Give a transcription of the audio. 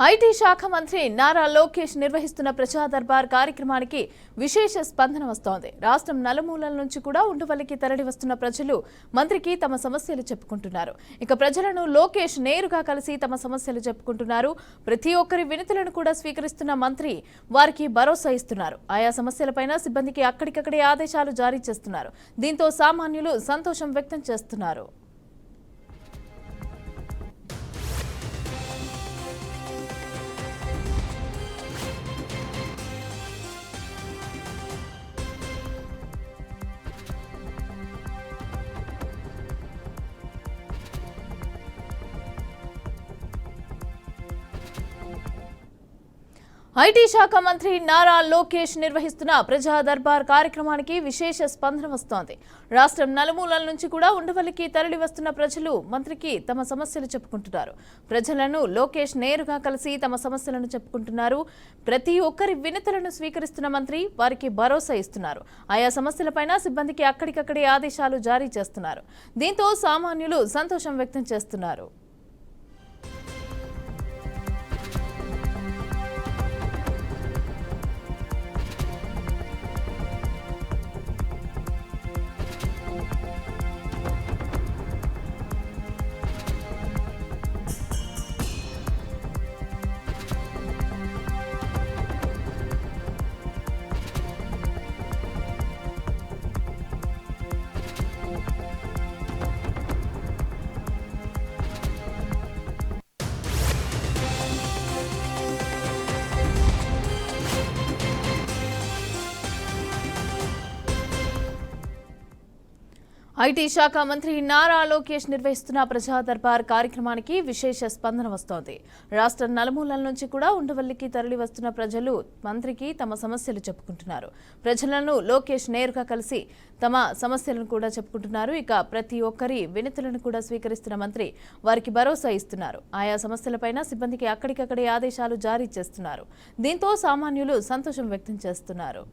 IT శాఖ మంత్రి నారా లోకేష్ నిర్వహిస్తున్న ప్రజా దర్బార్ కార్యక్రమానికి విశేష స్పందన వస్తోంది. రాష్ట్రం నలుమూలల నుంచి కూడా ఉండవల్లికి తరలి వస్తున్న ప్రజలు మంత్రికి తమ సమస్యలు చెప్పుకుంటున్నారు. ఇక ప్రజలను లోకేష్ నేరుగా కలిసి తమ సమస్యలు చెప్పుకుంటున్నారు. ప్రతి ఒక్కరి వినతులను కూడా స్వీకరిస్తున్న మంత్రి వారికి భరోసా ఇస్తున్నారు. ఆయా సమస్యలపైన సిబ్బందికి అక్కడికక్కడే ఆదేశాలు జారీ చేస్తున్నారు. దీంతో సామాన్యులు సంతోషం వ్యక్తం చేస్తున్నారు. ఐటీ శాఖ మంత్రి నారా లోకేష్ నిర్వహిస్తున్న ప్రజా దర్బార్ కార్యక్రమానికి విశేష స్పందన వస్తోంది. రాష్ట్రం నలుమూలల నుంచి కూడా ఉండవల్లికి తరలి వస్తున్న ప్రజలు మంత్రికి తమ సమస్యలు చెప్పుకుంటున్నారు. ప్రజలను లోకేష్ నేరుగా కలిసి తమ సమస్యలను చెప్పుకుంటున్నారు. ప్రతి ఒక్కరి వినతులను స్వీకరిస్తున్న మంత్రి వారికి భరోసా ఇస్తున్నారు. ఆయా సమస్యలపైన సిబ్బందికి అక్కడికక్కడే ఆదేశాలు జారీ చేస్తున్నారు. దీంతో సామాన్యులు సంతోషం వ్యక్తం చేస్తున్నారు. ఐటీ శాఖ మంత్రి నారా లోకేష్ నిర్వహిస్తున్న ప్రజా దర్బార్ కార్యక్రమానికి విశేష స్పందన వస్తోంది. రాష్ట్ర నలుమూలల నుంచి కూడా ఉండవల్లికి తరలి వస్తున్న ప్రజలు మంత్రికి తమ సమస్యలు చెప్పుకుంటున్నారు. ప్రజలను లోకేష్ నేరుగా కలిసి తమ సమస్యలను కూడా చెప్పుకుంటున్నారు. ఇక ప్రతి ఒక్కరి వినతులను కూడా స్వీకరిస్తున్న మంత్రి వారికి భరోసా ఇస్తున్నారు. ఆయా సమస్యలపైన సిబ్బందికి అక్కడికక్కడే ఆదేశాలు జారీ చేస్తున్నారు. దీంతో సామాన్యులు సంతోషం వ్యక్తం చేస్తున్నారు.